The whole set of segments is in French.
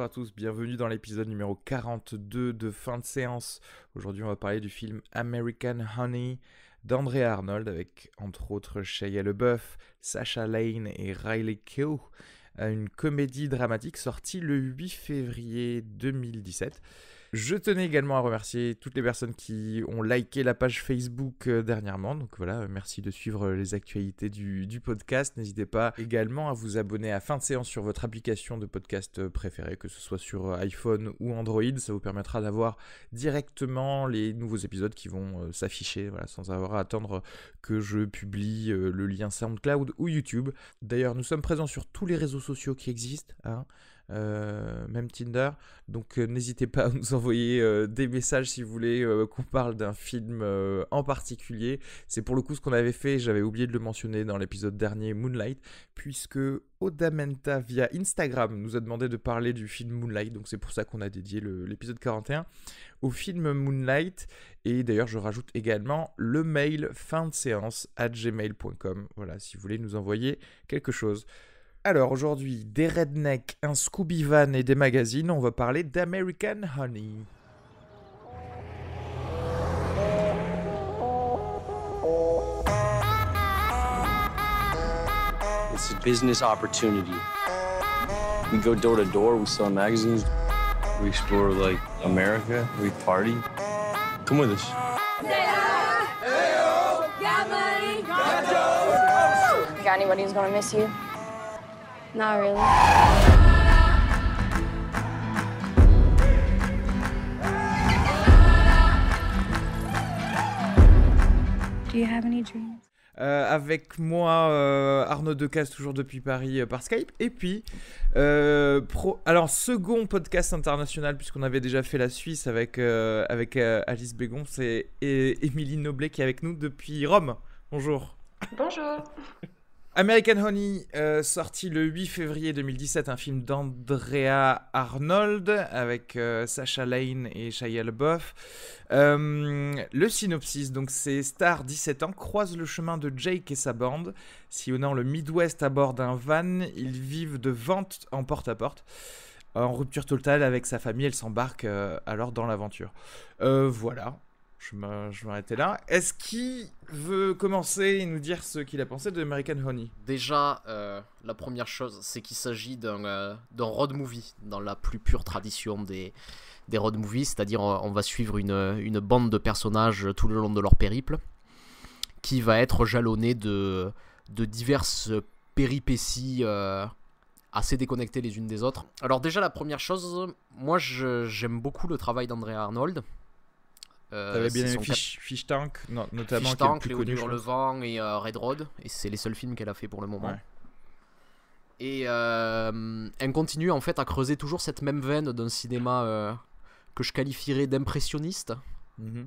à tous, bienvenue dans l'épisode numéro 42 de Fin de séance. Aujourd'hui on va parler du film American Honey d'Andrea Arnold avec entre autres Shia LaBeouf, Sasha Lane et Riley Keough. Une comédie dramatique sortie le 8 février 2017. Je tenais également à remercier toutes les personnes qui ont liké la page Facebook dernièrement. Donc voilà, merci de suivre les actualités du podcast. N'hésitez pas également à vous abonner à Fin de séance sur votre application de podcast préférée, que ce soit sur iPhone ou Android. Ça vous permettra d'avoir directement les nouveaux épisodes qui vont s'afficher, voilà, sans avoir à attendre que je publie le lien SoundCloud ou YouTube. D'ailleurs, nous sommes présents sur tous les réseaux sociaux qui existent, hein. Même Tinder, donc n'hésitez pas à nous envoyer des messages si vous voulez qu'on parle d'un film en particulier. C'est pour le coup ce qu'on avait fait, j'avais oublié de le mentionner dans l'épisode dernier, Moonlight, puisque Odamenta via Instagram nous a demandé de parler du film Moonlight, donc c'est pour ça qu'on a dédié l'épisode 41 au film Moonlight. Et d'ailleurs je rajoute également le mail findeséance@gmail.com, voilà, si vous voulez nous envoyer quelque chose. Alors aujourd'hui, des rednecks, un Scooby Van et des magazines, on va parler d'American Honey. It's a business opportunity. We go door to door, we sell magazines, we explore like America, we party. Come with us. You got anybody who's gonna miss you? Not really. Do you have any dreams? Avec moi, Arnaud Decazes, toujours depuis Paris par Skype. Et puis, alors, second podcast international, puisqu'on avait déjà fait la Suisse avec Alice Bégon, c'est Émilie Noblet qui est avec nous depuis Rome. Bonjour. Bonjour. American Honey, sorti le 8 février 2017, un film d'Andrea Arnold avec Sasha Lane et Shia LaBeouf. Le synopsis, donc c'est Star, 17 ans, croise le chemin de Jake et sa bande. Sillonnant le Midwest à bord d'un van, ils vivent de vente en porte-à-porte. En rupture totale avec sa famille, elle s'embarque alors dans l'aventure. Voilà. Je vais m'arrêter là. Est-ce qu'il veut commencer et nous dire ce qu'il a pensé de American Honey ? Déjà, la première chose, c'est qu'il s'agit d'un road movie, dans la plus pure tradition des road movies, c'est-à-dire on va suivre une bande de personnages tout le long de leur périple, qui va être jalonnée de diverses péripéties assez déconnectées les unes des autres. Alors déjà, la première chose, moi j'aime beaucoup le travail d'Andrea Arnold. T'avais bien aimé Fish Tank, notamment, Fish qui est le Tank, plus Léo connu, du Levant et Red Road, et c'est les seuls films qu'elle a fait pour le moment. Ouais. Et elle continue en fait à creuser toujours cette même veine d'un cinéma que je qualifierais d'impressionniste. Mm-hmm.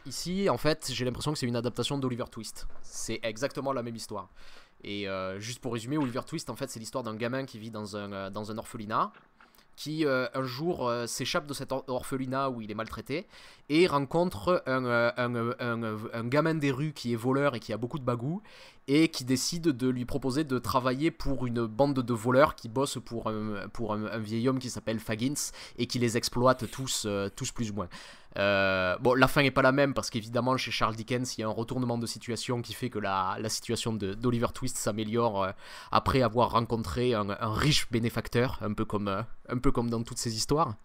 Ici, en fait, j'ai l'impression que c'est une adaptation d'Oliver Twist. C'est exactement la même histoire. Et juste pour résumer, Oliver Twist, en fait, c'est l'histoire d'un gamin qui vit dans un orphelinat, qui un jour s'échappe de cet orphelinat où il est maltraité et rencontre un gamin des rues qui est voleur et qui a beaucoup de bagou et qui décide de lui proposer de travailler pour une bande de voleurs qui bossent pour un vieil homme qui s'appelle Faggins et qui les exploite tous plus ou moins. Bon, la fin n'est pas la même parce qu'évidemment chez Charles Dickens il y a un retournement de situation qui fait que la situation d'Oliver Twist s'améliore après avoir rencontré un riche bénéfacteur, un peu comme dans toutes ces histoires.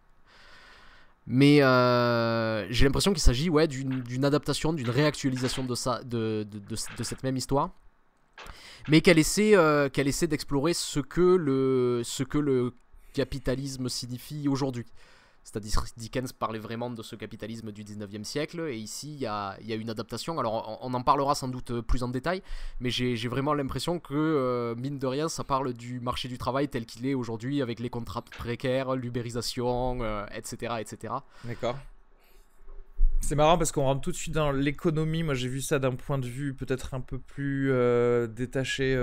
Mais j'ai l'impression qu'il s'agit d'une adaptation, d'une réactualisation de cette même histoire, mais qu'elle essaie d'explorer ce que le capitalisme signifie aujourd'hui. C'est-à-dire Dickens parlait vraiment de ce capitalisme du 19e siècle, et ici il y a une adaptation. Alors on en parlera sans doute plus en détail, mais j'ai vraiment l'impression que, mine de rien, ça parle du marché du travail tel qu'il est aujourd'hui, avec les contrats précaires, l'ubérisation, etc., etc. D'accord. C'est marrant parce qu'on rentre tout de suite dans l'économie. Moi j'ai vu ça d'un point de vue peut-être un peu plus détaché,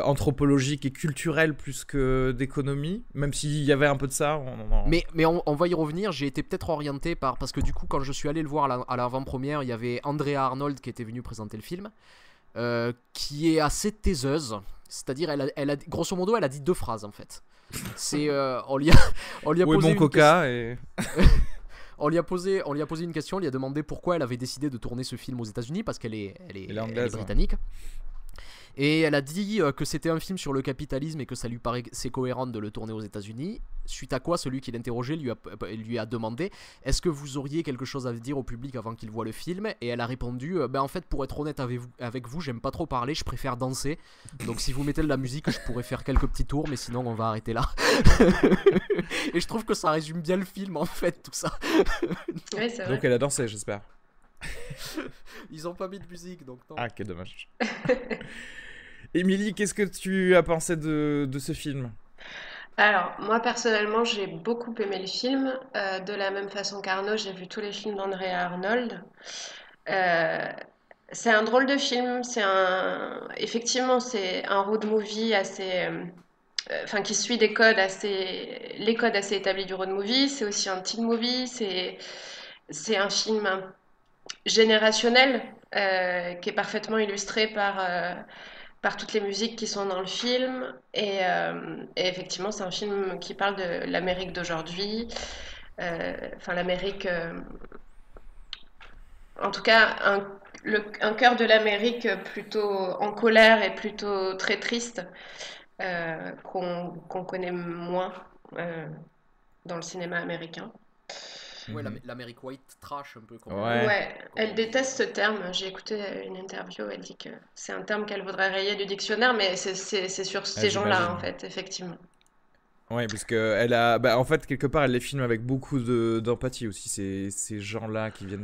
anthropologique et culturel plus que d'économie, même s'il y avait un peu de ça. Mais on va y revenir. J'ai été peut-être orienté parce que du coup quand je suis allé le voir à l'avant-première, il y avait Andrea Arnold qui était venu présenter le film. qui est assez taiseuse. C'est-à-dire, grosso modo, elle a dit 2 phrases en fait. C'est, on lui a Où est posé mon une coca et... on lui a posé une question, on lui a demandé pourquoi elle avait décidé de tourner ce film aux États-Unis parce qu'elle est anglaise, britannique. Et elle a dit que c'était un film sur le capitalisme et que ça lui paraissait cohérent de le tourner aux États-Unis. Suite à quoi, celui qui l'interrogeait lui a demandé: est-ce que vous auriez quelque chose à dire au public avant qu'il voit le film? Et elle a répondu: en fait, pour être honnête avec vous, j'aime pas trop parler, je préfère danser. Donc si vous mettez de la musique, je pourrais faire quelques petits tours, mais sinon on va arrêter là. Et je trouve que ça résume bien le film en fait, tout ça. Ouais, c'est vrai. Donc elle a dansé, j'espère. Ils ont pas mis de musique, donc non. Ah, quel dommage. Émilie, qu'est-ce que tu as pensé de ce film? Alors, moi personnellement, j'ai beaucoup aimé le film. De la même façon qu'Arnaud, j'ai vu tous les films d'Andrea Arnold. Euh, c'est un drôle de film. Effectivement, c'est un road movie enfin, qui suit les codes assez établis du road movie. C'est aussi un teen movie. C'est un film générationnel qui est parfaitement illustré par toutes les musiques qui sont dans le film. Et effectivement, c'est un film qui parle de l'Amérique d'aujourd'hui. Enfin, l'Amérique... en tout cas, un cœur de l'Amérique plutôt en colère et plutôt très triste, qu'on connaît moins dans le cinéma américain. Ouais, l'Amérique white trash un peu. Ouais, elle déteste ce terme. J'ai écouté une interview, elle dit que c'est un terme qu'elle voudrait rayer du dictionnaire, mais c'est sur ces gens-là, j'imagine. en fait, effectivement. Ouais, parce que elle a, bah, en fait, quelque part, elle les filme avec beaucoup d'empathie aussi. Ces gens-là qui viennent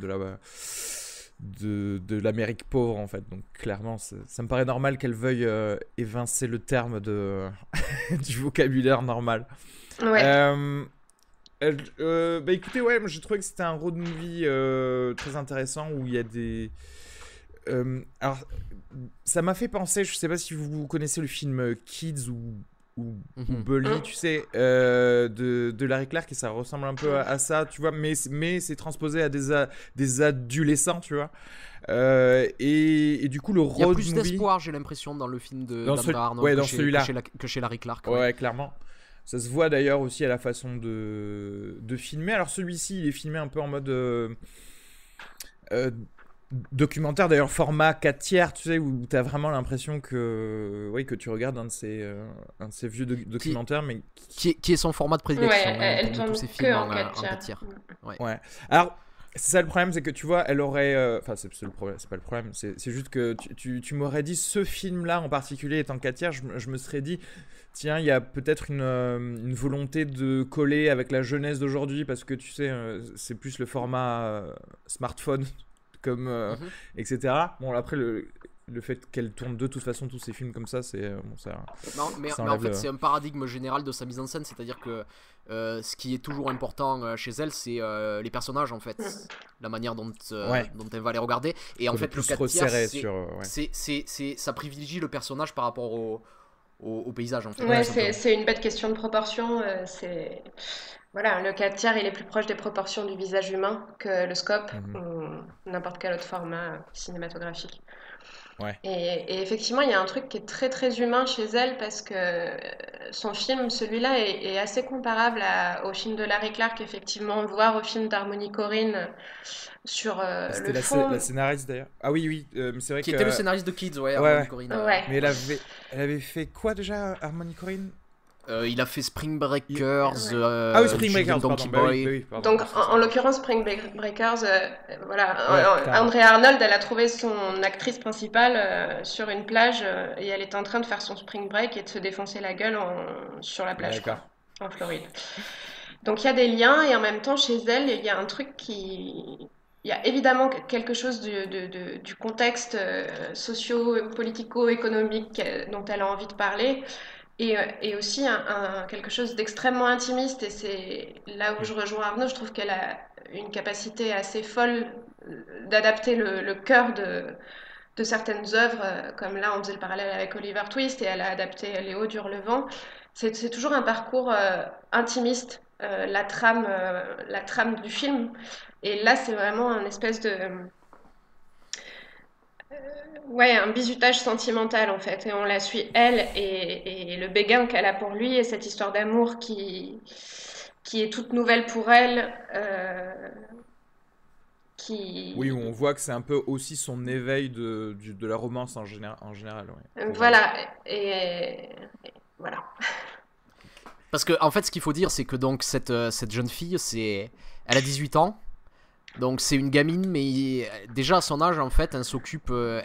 de l'Amérique pauvre, en fait. Donc, clairement, ça me paraît normal qu'elle veuille évincer le terme du vocabulaire normal. Ouais. Bah écoutez, ouais, moi j'ai trouvé que c'était un road movie très intéressant où il y a des. Alors, ça m'a fait penser, je sais pas si vous connaissez le film Kids ou Bully, tu sais, de Larry Clark, et ça ressemble un peu à ça, tu vois, mais c'est transposé à des adolescents, tu vois. Et du coup, le road movie. Il y a plus d'espoir, j'ai l'impression, dans le film d'Andrea Arnold ouais, dans celui-là. que chez Larry Clark. Ouais, clairement. Ça se voit d'ailleurs aussi à la façon de filmer. Alors celui-ci, il est filmé un peu en mode documentaire, d'ailleurs format 4/3, tu sais, où tu as vraiment l'impression que tu regardes un de ces vieux documentaires. Mais qui est son format de prédilection. Ouais, elle tourne tous ces que films en en 4/3. 4/3. Ouais. Alors, c'est ça le problème, c'est que tu vois, elle aurait. Enfin, c'est pas le problème, c'est juste que tu m'aurais dit ce film-là en particulier étant 4/3, je me serais dit, tiens, il y a peut-être une volonté de coller avec la jeunesse d'aujourd'hui parce que tu sais, c'est plus le format smartphone, comme, etc. Bon, après, le fait qu'elle tourne de toute façon tous ces films comme ça, c'est. Bon, ça, non, mais en fait, c'est un paradigme général de sa mise en scène, c'est-à-dire que ce qui est toujours important chez elle, c'est les personnages en fait, la manière dont elle va les regarder. Et en fait, le 4/3, ça privilégie le personnage par rapport au paysage en fait. Ouais, c'est une bête question de proportion. Voilà, le 4/3, il est plus proche des proportions du visage humain que le scope ou n'importe quel autre format cinématographique. Ouais. Et effectivement, il y a un truc qui est très très humain chez elle parce que son film, celui-là, est assez comparable au film de Larry Clark, effectivement, voire au film d'Harmony Korine sur le fond. La scénariste d'ailleurs. Ah oui, c'est vrai qui que. était le scénariste de Kids, ouais, ouais, Harmony Korine. Ouais. Mais elle avait fait quoi déjà, Harmony Korine? Il a fait Spring Breakers, ah oui, Spring Breakers, Donkey pardon, Boy. pardon. Donc en l'occurrence Spring Breakers, Ouais, Andrea Arnold, elle a trouvé son actrice principale sur une plage et elle était en train de faire son spring break et de se défoncer la gueule sur la plage, quoi, en Floride. Donc il y a des liens et en même temps chez elle il y a un truc il y a évidemment quelque chose du contexte socio-politico-économique dont elle a envie de parler. Et aussi quelque chose d'extrêmement intimiste, et c'est là où je rejoins Arnaud, je trouve qu'elle a une capacité assez folle d'adapter le cœur de certaines œuvres, comme là on faisait le parallèle avec Oliver Twist, et elle a adapté Léo d'Hurlevent. C'est toujours un parcours intimiste, la trame du film, et là c'est vraiment un espèce de... Ouais, un bizutage sentimental en fait. Et on la suit, elle, et le béguin qu'elle a pour lui, et cette histoire d'amour qui est toute nouvelle pour elle, Oui, où qui... on voit que c'est un peu aussi son éveil de la romance en général, ouais, pour elle. Voilà, et voilà. Parce que, en fait, ce qu'il faut dire, c'est que donc cette jeune fille, elle a 18 ans. Donc c'est une gamine, mais déjà à son âge, en fait, elle s'occupe en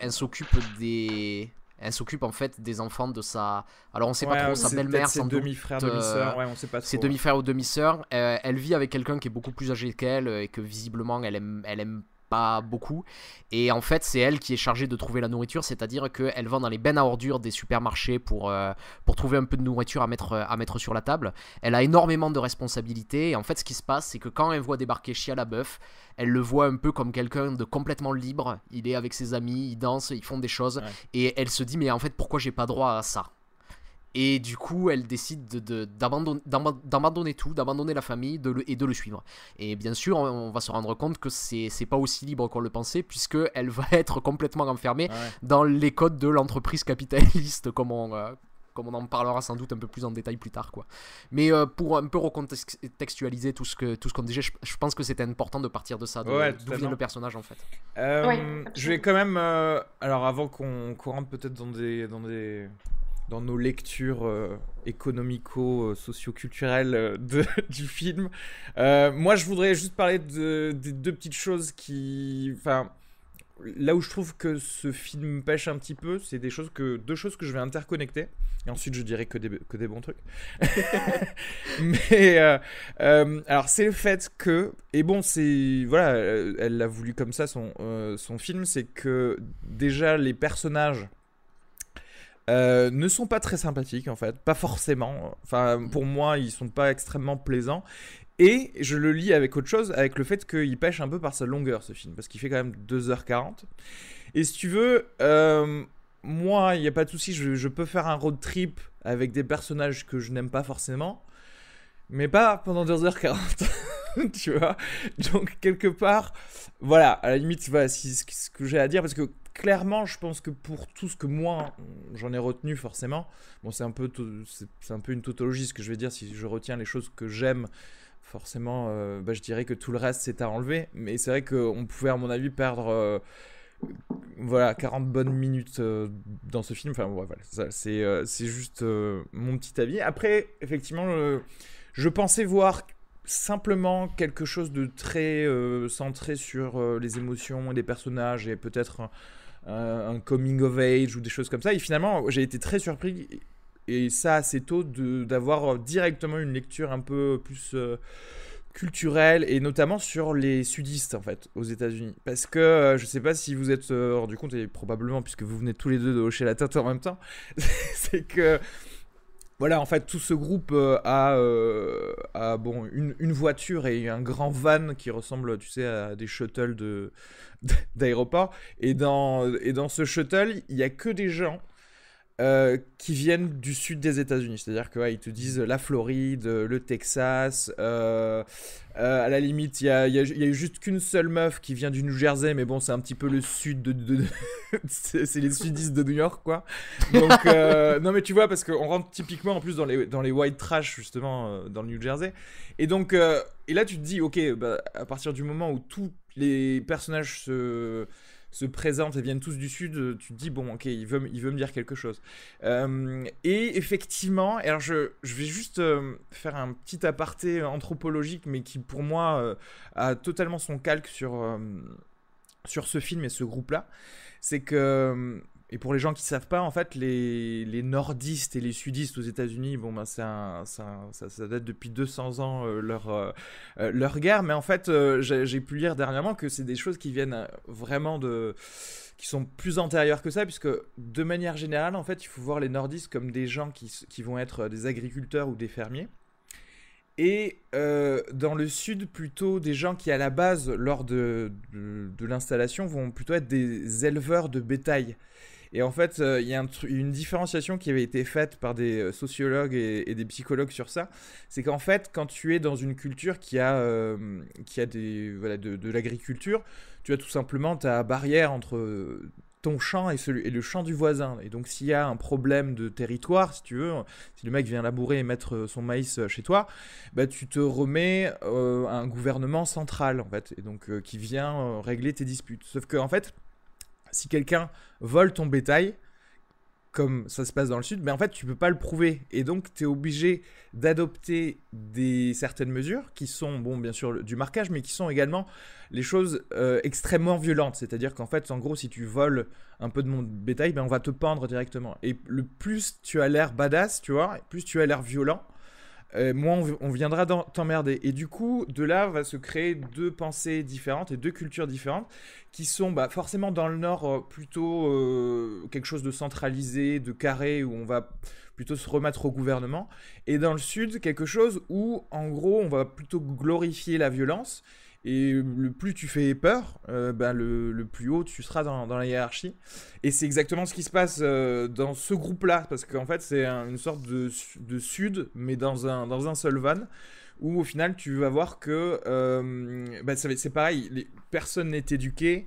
fait des enfants de sa. Alors on sait pas trop, sa C'est peut-être belle-mère ses sans doute. demi-frères, demi-sœurs, ouais, on sait pas Ses trop. Ouais. demi-frères ou demi-sœurs. Elle vit avec quelqu'un qui est beaucoup plus âgé qu'elle et que visiblement elle aime pas beaucoup. Et en fait, c'est elle qui est chargée de trouver la nourriture, c'est-à-dire qu'elle va dans les bennes à ordures des supermarchés pour trouver un peu de nourriture à mettre sur la table. Elle a énormément de responsabilités. Et en fait, ce qui se passe, c'est que quand elle voit débarquer Shia LaBeouf, elle le voit un peu comme quelqu'un de complètement libre. Il est avec ses amis, ils dansent, ils font des choses. Ouais. Et elle se dit, mais en fait, pourquoi j'ai pas droit à ça? Et du coup, elle décide d'abandonner tout, d'abandonner la famille et de le suivre. Et bien sûr, on va se rendre compte que c'est pas aussi libre qu'on le pensait, puisqu'elle va être complètement enfermée Ouais. dans les codes de l'entreprise capitaliste, comme on en parlera sans doute un peu plus en détail plus tard, quoi. Mais pour un peu recontextualiser tout ce qu'on disait, je pense que c'était important de partir de ça, Ouais, d'où vient totalement. le personnage en fait. Oui, Je vais absolument. quand même, alors avant qu'on rentre peut-être dans nos lectures économico-socio-culturelles du film, moi je voudrais juste parler des deux petites choses enfin, là où je trouve que ce film pêche un petit peu, c'est deux choses que je vais interconnecter. Et ensuite, je dirais que des bons trucs. Mais alors, c'est le fait que, et bon, voilà, elle l'a voulu comme ça son film, c'est que déjà les personnages ne sont pas très sympathiques en fait, pas forcément. Enfin, pour moi, ils sont pas extrêmement plaisants. Et je le lis avec autre chose, avec le fait qu'il pêche un peu par sa longueur ce film, parce qu'il fait quand même 2h40. Et si tu veux, moi, il n'y a pas de souci, je peux faire un road trip avec des personnages que je n'aime pas forcément, mais pas pendant 2h40. Tu vois. Donc, quelque part, voilà, à la limite, voilà, ce que j'ai à dire, parce que clairement, je pense que pour tout ce que moi, j'en ai retenu forcément, bon, c'est un peu une tautologie ce que je vais dire, si je retiens les choses que j'aime, forcément, bah, je dirais que tout le reste, c'est à enlever, mais c'est vrai qu'on pouvait, à mon avis, perdre voilà, 40 bonnes minutes dans ce film. Enfin, ouais, voilà, c'est juste mon petit avis. Après, effectivement, je pensais voir simplement quelque chose de très centré sur les émotions et les personnages et peut-être un coming of age ou des choses comme ça. Et finalement, j'ai été très surpris, et ça assez tôt, d'avoir directement une lecture un peu plus culturelle, et notamment sur les sudistes en fait aux États-Unis, parce que je sais pas si vous êtes rendu compte, et probablement puisque vous venez tous les deux de hocher la tête en même temps, c'est que voilà, en fait, tout ce groupe a bon, une voiture et un grand van qui ressemble, tu sais, à des shuttles d'aéroport. Et dans ce shuttle, il n'y a que des gens qui viennent du sud des États-Unis. C'est-à-dire que ouais, ils te disent la Floride, le Texas. À la limite, il y a eu juste qu'une seule meuf qui vient du New Jersey, mais bon, c'est un petit peu le sud c'est les sudistes de New York, quoi. Donc, non, mais tu vois, parce qu'on rentre typiquement en plus dans les white trash, justement, dans le New Jersey. Et donc, et là, tu te dis, ok, bah, à partir du moment où tous les personnages se présentent et viennent tous du sud, tu te dis, bon, ok, il veut me dire quelque chose. Et effectivement, alors je vais juste faire un petit aparté anthropologique, mais qui pour moi a totalement son calque sur ce film et ce groupe-là. C'est que, et pour les gens qui ne savent pas, en fait, les nordistes et les sudistes aux États-Unis, bon, ben, ça date depuis 200 ans leur guerre, mais en fait, j'ai pu lire dernièrement que c'est des choses qui viennent vraiment qui sont plus antérieures que ça, puisque de manière générale, en fait, il faut voir les nordistes comme des gens qui vont être des agriculteurs ou des fermiers. Et dans le sud, plutôt des gens qui, à la base, lors de l'installation, vont plutôt être des éleveurs de bétail. Et en fait, il y a une différenciation qui avait été faite par des sociologues et des psychologues sur ça. C'est qu'en fait, quand tu es dans une culture qui a voilà, de l'agriculture, tu as tout simplement ta barrière entre ton champ et le champ du voisin. Et donc, s'il y a un problème de territoire, si tu veux, si le mec vient labourer et mettre son maïs chez toi, bah, tu te remets à un gouvernement central, en fait, et donc qui vient régler tes disputes. Sauf que, en fait, si quelqu'un vole ton bétail, comme ça se passe dans le sud, mais en fait, tu peux pas le prouver. Et donc, tu es obligé d'adopter certaines mesures qui sont, bon, bien sûr, du marquage, mais qui sont également les choses extrêmement violentes. C'est-à-dire qu'en fait, en gros, si tu voles un peu de mon bétail, ben, on va te pendre directement. Et le plus tu as l'air badass, tu vois, plus tu as l'air violent, moins on viendra t'emmerder. Et du coup, de là va se créer deux pensées différentes et deux cultures différentes qui sont bah, forcément dans le nord plutôt quelque chose de centralisé, de carré, où on va plutôt se remettre au gouvernement. Et dans le sud, quelque chose où, en gros, on va plutôt glorifier la violence. Et le plus tu fais peur, bah, le plus haut tu seras dans la hiérarchie. Et c'est exactement ce qui se passe dans ce groupe-là. Parce qu'en fait, c'est une sorte de sud, mais dans un seul van. Où au final, tu vas voir que bah, c'est pareil, personne n'est éduqué.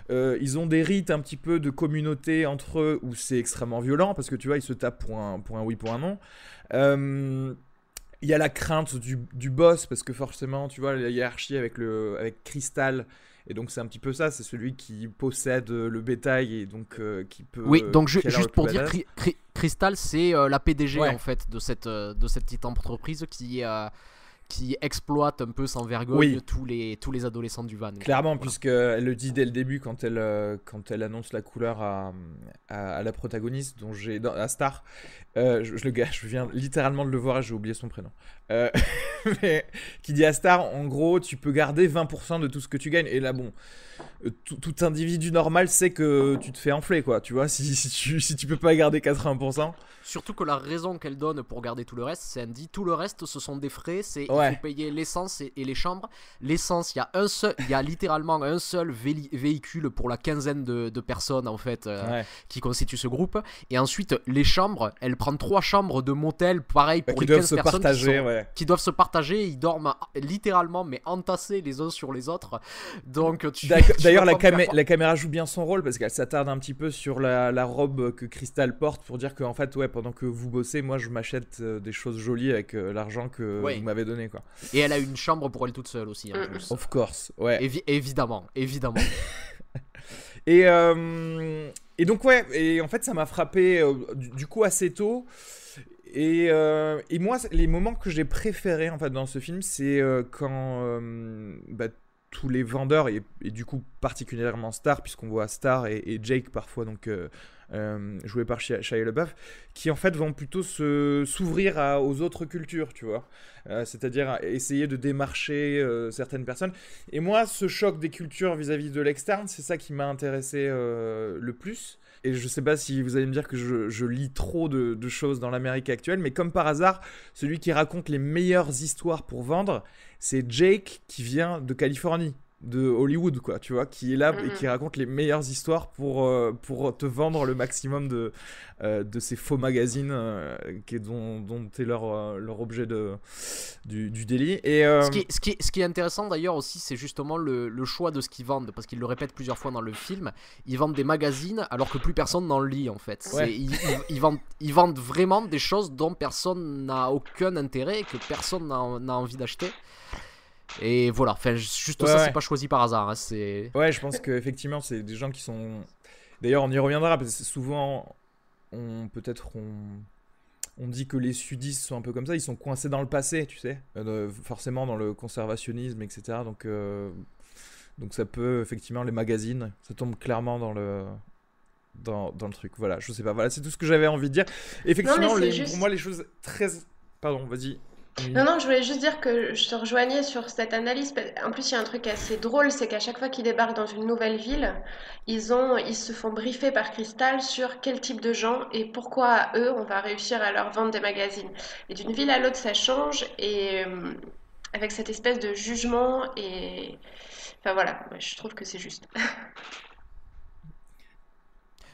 Ils ont des rites un petit peu de communauté entre eux où c'est extrêmement violent. Parce que tu vois, ils se tapent pour un oui, pour un non. Il y a la crainte du boss, parce que forcément, tu vois, la hiérarchie avec Crystal, et donc c'est un petit peu ça, c'est celui qui possède le bétail et donc qui peut... Oui, donc juste pour dire, Crystal, c'est la PDG en fait de cette petite entreprise qui exploite un peu sans vergogne tous les adolescents du van. Clairement, voilà. Puisqu'elle le dit dès le début quand elle annonce la couleur à la protagoniste, à Star. Je viens littéralement de le voir et j'ai oublié son prénom. Mais qui dit à Star, en gros, tu peux garder 20% de tout ce que tu gagnes. Et là, bon, tout individu normal sait que tu te fais enfler, quoi. Tu vois, si tu peux pas garder 80%. Surtout que la raison qu'elle donne pour garder tout le reste, c'est elle dit tout le reste, ce sont des frais, il faut payer l'essence et les chambres. L'essence, il y a littéralement un seul véhicule pour la quinzaine de personnes en fait qui constituent ce groupe. Et ensuite, les chambres, elle prend 3 chambres de motel, pareil pour les 15 personnes qui doivent se partager. Ils dorment littéralement mais entassés les uns sur les autres. Donc d'ailleurs la caméra joue bien son rôle parce qu'elle s'attarde un petit peu sur la robe que Crystal porte pour dire qu'en fait pendant que vous bossez, moi je m'achète des choses jolies avec l'argent que vous m'avez donné, quoi. Et elle a une chambre pour elle toute seule aussi en plus. Of course, ouais. Évidemment. Et donc et en fait ça m'a frappé du coup assez tôt. Et moi les moments que j'ai préférés en fait dans ce film, c'est quand tous les vendeurs et du coup particulièrement Star, puisqu'on voit Star et Jake parfois donc joué par Shia LaBeouf, qui en fait vont plutôt s'ouvrir aux autres cultures, tu vois, c'est-à-dire essayer de démarcher certaines personnes. Et moi, ce choc des cultures vis-à-vis de l'externe, c'est ça qui m'a intéressé le plus. Et je sais pas si vous allez me dire que je lis trop de choses dans l'Amérique actuelle, mais comme par hasard, celui qui raconte les meilleures histoires pour vendre, c'est Jake qui vient de Californie, de Hollywood, quoi, tu vois, qui est là et qui raconte les meilleures histoires pour te vendre le maximum de ces faux magazines dont est leur objet du délit. Et, ce qui est intéressant d'ailleurs aussi, c'est justement le choix de ce qu'ils vendent, parce qu'ils le répètent plusieurs fois dans le film. Ils vendent des magazines alors que plus personne n'en lit en fait. Ils vendent vraiment des choses dont personne n'a aucun intérêt et que personne n'a envie d'acheter. Et voilà, enfin, juste ça, c'est pas choisi par hasard. Hein, je pense qu'effectivement, c'est des gens qui sont. D'ailleurs, on y reviendra parce que souvent, on dit que les sudistes sont un peu comme ça, ils sont coincés dans le passé, tu sais, forcément dans le conservationnisme, etc. Donc ça peut, effectivement, les magazines, ça tombe clairement dans le truc. Voilà, je sais pas. Voilà, c'est tout ce que j'avais envie de dire. Effectivement, pour moi, les choses très. Pardon, vas-y. Non, je voulais juste dire que je te rejoignais sur cette analyse. En plus, il y a un truc assez drôle, c'est qu'à chaque fois qu'ils débarquent dans une nouvelle ville, ils se font briefer par Crystal sur quel type de gens et pourquoi eux, on va réussir à leur vendre des magazines. Et d'une ville à l'autre, ça change et avec cette espèce de jugement et... Enfin voilà, je trouve que c'est juste.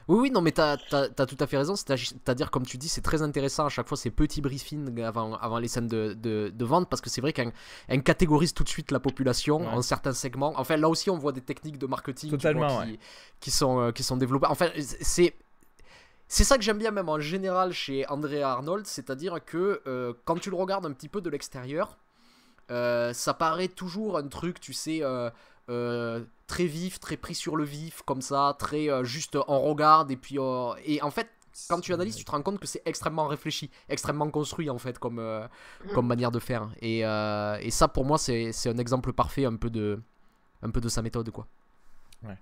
Oui, oui, non, mais t'as tout à fait raison. C'est-à-dire, comme tu dis, c'est très intéressant à chaque fois ces petits briefings avant les scènes de vente, parce que c'est vrai qu'elle catégorise tout de suite la population en certains segments. Enfin, là aussi, on voit des techniques de marketing Totalement, qui sont développées. Enfin, c'est ça que j'aime bien même en général chez Andrea Arnold, c'est-à-dire que quand tu le regardes un petit peu de l'extérieur, ça paraît toujours un truc, tu sais, très vif, très pris sur le vif, comme ça, très juste on regarde, et puis et en fait, quand tu analyses, tu te rends compte que c'est extrêmement réfléchi, extrêmement construit en fait comme manière de faire. Et ça, pour moi, c'est un exemple parfait un peu de sa méthode, quoi. Ouais.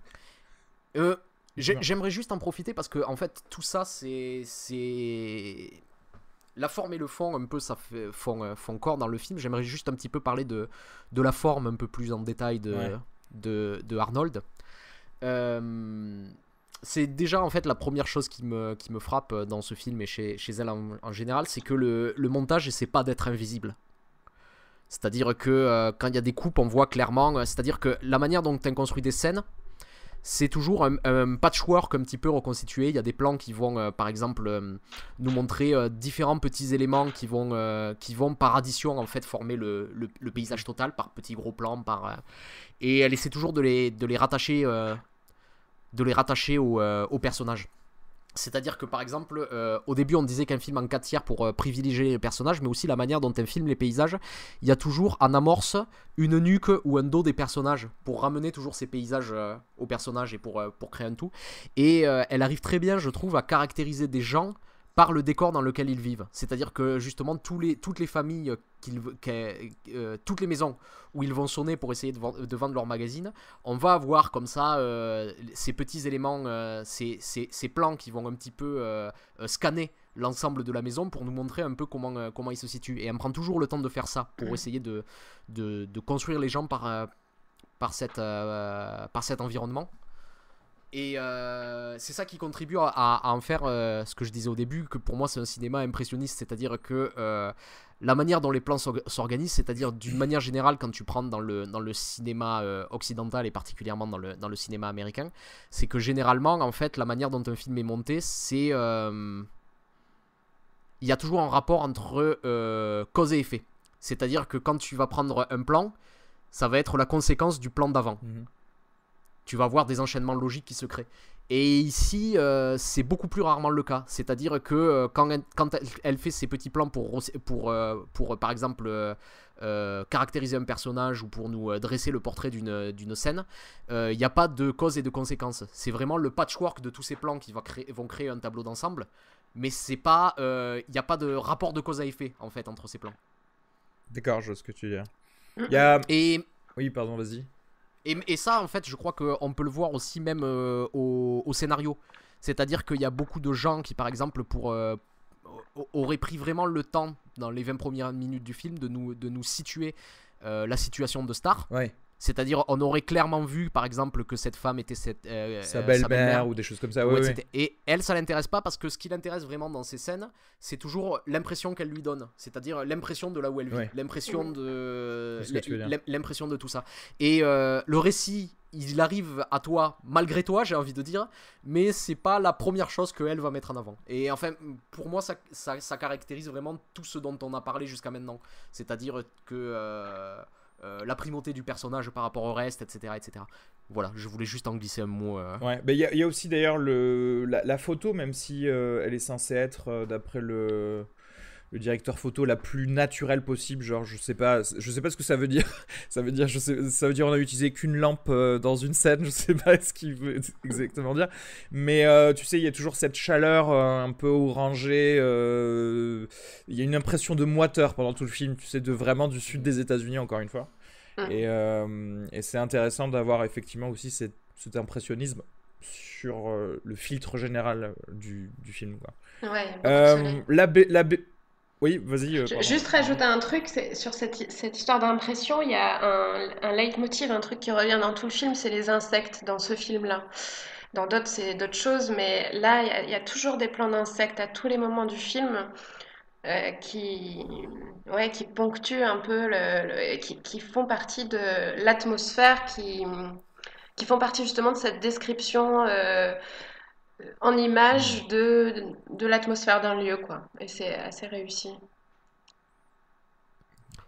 J'aimerais juste en profiter parce que en fait tout ça c'est la forme et le fond un peu, ça font corps dans le film. J'aimerais juste un petit peu parler de la forme un peu plus en détail de Arnold. C'est déjà en fait la première chose qui me frappe dans ce film et chez elle en général, c'est que le montage essaie pas d'être invisible. C'est-à-dire que quand il y a des coupes, on voit clairement, c'est-à-dire que la manière dont tu construit des scènes, c'est toujours un patchwork un petit peu reconstitué. Il y a des plans qui vont, par exemple, nous montrer différents petits éléments qui vont par addition en fait former le paysage total, par petits gros plans, et elle essaie toujours de les rattacher au personnage. C'est-à-dire que par exemple, au début on disait qu'un film en 4 tiers pour privilégier les personnages, mais aussi la manière dont on filme les paysages. Il y a toujours en amorce une nuque ou un dos des personnages pour ramener toujours ces paysages aux personnages et pour créer un tout. Et elle arrive très bien, je trouve, à caractériser des gens par le décor dans lequel ils vivent. C'est-à-dire que justement toutes les familles, toutes les maisons où ils vont sonner pour essayer de vendre leur magazine, on va avoir comme ça ces petits éléments, ces plans qui vont un petit peu scanner l'ensemble de la maison pour nous montrer un peu comment ils se situent. Et on prend toujours le temps de faire ça pour essayer de construire les gens par cet environnement. Et c'est ça qui contribue à en faire ce que je disais au début, que pour moi c'est un cinéma impressionniste, c'est-à-dire que la manière dont les plans s'organisent, c'est-à-dire d'une manière générale quand tu prends dans le cinéma occidental et particulièrement dans le cinéma américain, c'est que généralement en fait la manière dont un film est monté, c'est il y a toujours un rapport entre cause et effet. C'est-à-dire que quand tu vas prendre un plan, ça va être la conséquence du plan d'avant. Tu vas avoir des enchaînements logiques qui se créent. Et ici, c'est beaucoup plus rarement le cas. C'est-à-dire que quand elle fait ses petits plans pour par exemple, caractériser un personnage ou pour nous dresser le portrait d'une scène, il n'y a pas de cause et de conséquence. C'est vraiment le patchwork de tous ces plans qui vont créer un tableau d'ensemble. Mais c'est pas, il n'y a pas de rapport de cause à effet, en fait, entre ces plans. D'accord, je vois ce que tu veux dire. Il y a... Et... Oui, pardon, vas-y. Et ça, en fait, je crois qu'on peut le voir aussi même au scénario. C'est-à-dire qu'il y a beaucoup de gens qui, par exemple, auraient pris vraiment le temps, dans les 20 premières minutes du film, de nous situer la situation de Star. Ouais. C'est-à-dire, on aurait clairement vu, par exemple, que cette femme était sa belle-mère ou des choses comme ça. Ouais. Et elle, ça l'intéresse pas parce que ce qui l'intéresse vraiment dans ces scènes, c'est toujours l'impression qu'elle lui donne. C'est-à-dire l'impression de là où elle vit, l'impression de tout ça. Et le récit, il arrive à toi, malgré toi, j'ai envie de dire, mais c'est pas la première chose qu'elle va mettre en avant. Et enfin, pour moi, ça caractérise vraiment tout ce dont on a parlé jusqu'à maintenant. C'est-à-dire que... la primauté du personnage par rapport au reste, etc. etc. Voilà, je voulais juste en glisser un mot. Ouais, mais il y a aussi d'ailleurs la photo, même si elle est censée être, d'après le directeur photo, la plus naturelle possible. Genre, je sais pas ce que ça veut dire. ça veut dire on a utilisé qu'une lampe dans une scène. Je sais pas ce qu'il veut exactement dire. Mais tu sais, il y a toujours cette chaleur un peu orangée. Il y a une impression de moiteur pendant tout le film. Tu sais, vraiment du sud des États-Unis, encore une fois. Et c'est intéressant d'avoir effectivement aussi cet impressionnisme sur le filtre général du film, quoi. Ouais. Oui, vas-y. Juste rajouter un truc, sur cette histoire d'impression, il y a un leitmotiv, un truc qui revient dans tout le film, c'est les insectes dans ce film-là. Dans d'autres, c'est d'autres choses, mais là, il y a toujours des plans d'insectes à tous les moments du film qui ponctuent un peu, qui font partie de l'atmosphère, qui font partie justement de cette description en image de l'atmosphère d'un lieu, quoi. Et c'est assez réussi.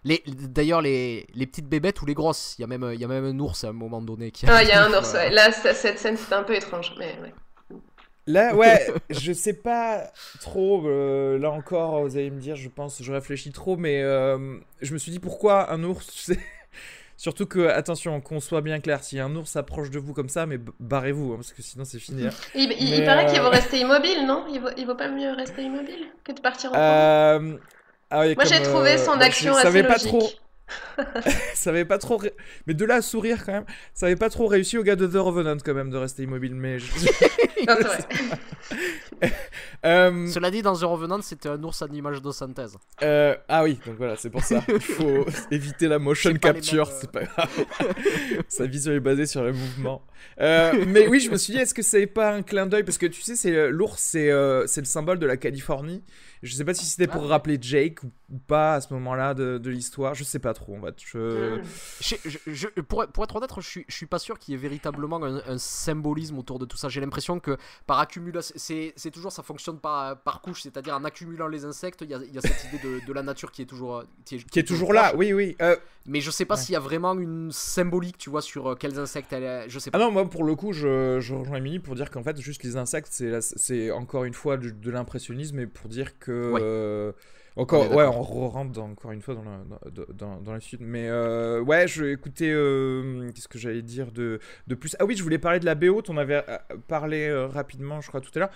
D'ailleurs, les petites bébêtes ou les grosses, il y a même un ours à un moment donné qui Ah, il y a un arrive, ours, ouais. Là, cette scène, c'était un peu étrange, mais ouais. Là, ouais, je sais pas trop. Là encore, vous allez me dire, je pense, je réfléchis trop, mais je me suis dit pourquoi un ours, tu sais. Surtout que, attention, qu'on soit bien clair, si un ours s'approche de vous comme ça, mais barrez-vous, hein, parce que sinon c'est fini. Hein. Il paraît qu'il vaut rester immobile, non? Il vaut pas mieux rester immobile que de partir en courant? Ah oui, Moi, j'ai trouvé son action assez pas logique. trop. Ça avait pas trop. Mais de là à sourire quand même, ça avait pas trop réussi au gars de The Revenant quand même de rester immobile. Mais Non, c'est vrai. Cela dit, dans The Revenant, c'était un ours en image de synthèse. Ah oui, donc voilà, c'est pour ça. Il faut éviter la motion capture, c'est pas grave. Sa vision est basée sur le mouvement. Mais oui, je me suis dit, est-ce que c'est pas un clin d'œil? Parce que tu sais, l'ours, c'est le symbole de la Californie. Je sais pas si c'était pour rappeler Jake ou pas à ce moment-là de l'histoire. Je sais pas trop, en fait. Pour être honnête, je suis pas sûr qu'il y ait véritablement un symbolisme autour de tout ça. J'ai l'impression que par accumulation, c'est toujours, ça fonctionne par couche, c'est-à-dire en accumulant les insectes, il y a cette idée de la nature qui est toujours qui est toujours là. Oui. Mais je sais pas s'il y a vraiment une symbolique, tu vois, sur quels insectes je sais pas. Ah non, moi pour le coup, je rejoins Émilie pour dire qu'en fait, juste les insectes, c'est encore une fois de l'impressionnisme et pour dire que. Encore, on rentre encore une fois dans la suite. Mais ouais, écoutez, qu'est-ce que j'allais dire de plus? Ah oui, je voulais parler de la BO, t'en avais parlé rapidement, je crois, tout à l'heure.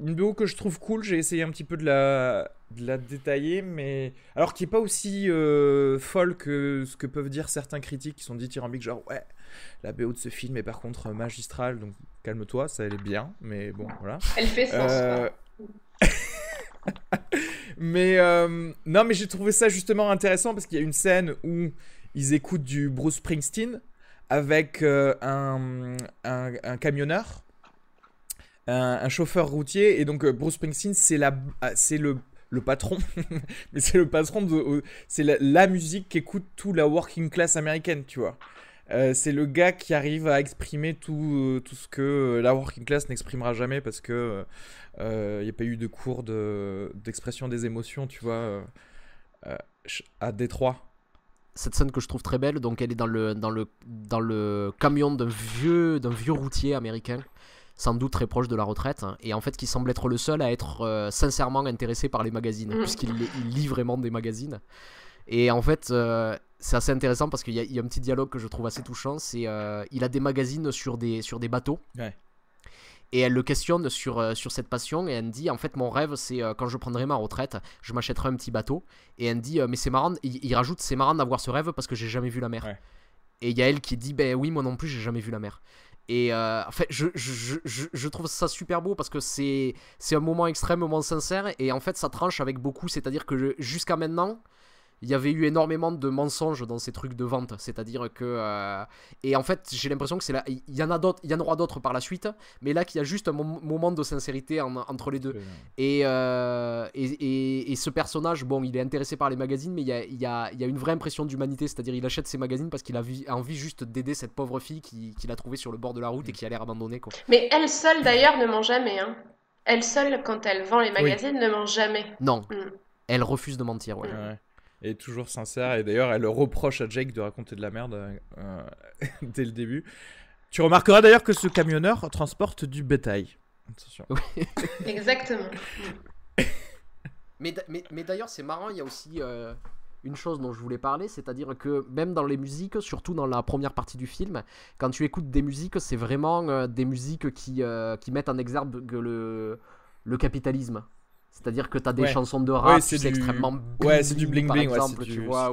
Une BO que je trouve cool, j'ai essayé un petit peu de la détailler, mais alors qui est pas aussi folle que ce que peuvent dire certains critiques qui sont dithyrambiques, genre ouais, la BO de ce film est par contre magistrale, donc calme-toi, ça elle est bien, mais bon, voilà. Elle fait sens, quoi. Mais non, mais j'ai trouvé ça justement intéressant parce qu'il y a une scène où ils écoutent du Bruce Springsteen avec un camionneur, un chauffeur routier, et donc Bruce Springsteen c'est le patron, mais c'est le patron c'est la musique qu'écoute toute la working class américaine, tu vois. C'est le gars qui arrive à exprimer tout ce que la working class n'exprimera jamais parce que il n'y a pas eu de cours d'expression des émotions, tu vois, à Détroit. Cette scène que je trouve très belle, donc elle est dans le camion d'un vieux routier américain, sans doute très proche de la retraite, hein, et en fait qui semble être le seul à être sincèrement intéressé par les magazines, puisqu'il lit vraiment des magazines. Et en fait, c'est assez intéressant parce qu'il y a un petit dialogue que je trouve assez touchant. C'est il a des magazines sur des bateaux. Ouais. Et elle le questionne sur cette passion. Et elle me dit, en fait, mon rêve, c'est quand je prendrai ma retraite, je m'achèterai un petit bateau. Et elle me dit, mais c'est marrant. Il rajoute, c'est marrant d'avoir ce rêve parce que j'ai jamais vu la mer. Ouais. Et il y a elle qui dit, ben oui, moi non plus, j'ai jamais vu la mer. Et en fait, je trouve ça super beau parce que c'est un moment extrêmement sincère. Et en fait, ça tranche avec beaucoup. C'est-à-dire que jusqu'à maintenant, il y avait eu énormément de mensonges dans ces trucs de vente, c'est-à-dire que et en fait j'ai l'impression que c'est là, il y en aura d'autres par la suite, mais là qu'il y a juste un moment de sincérité entre les deux. Et ce personnage, bon, il est intéressé par les magazines, mais il y a une vraie impression d'humanité, c'est-à-dire il achète ces magazines parce qu'il a envie juste d'aider cette pauvre fille qu'il a trouvée sur le bord de la route et qui a l'air abandonnée, quoi. Mais elle seule d'ailleurs ne ment jamais, hein. Elle seule, quand elle vend les magazines, ne ment jamais. Non, elle refuse de mentir, ouais. Ouais. Elle est toujours sincère, et d'ailleurs elle reproche à Jake de raconter de la merde dès le début. Tu remarqueras d'ailleurs que ce camionneur transporte du bétail. Attention. Exactement. Mais d'ailleurs c'est marrant, il y a aussi une chose dont je voulais parler, c'est-à-dire que même dans les musiques, surtout dans la première partie du film, quand tu écoutes des musiques, c'est vraiment des musiques qui mettent en exergue le capitalisme. C'est-à-dire que tu as des chansons de rap, c'est extrêmement bling, c'est du bling bling, par exemple, tu vois,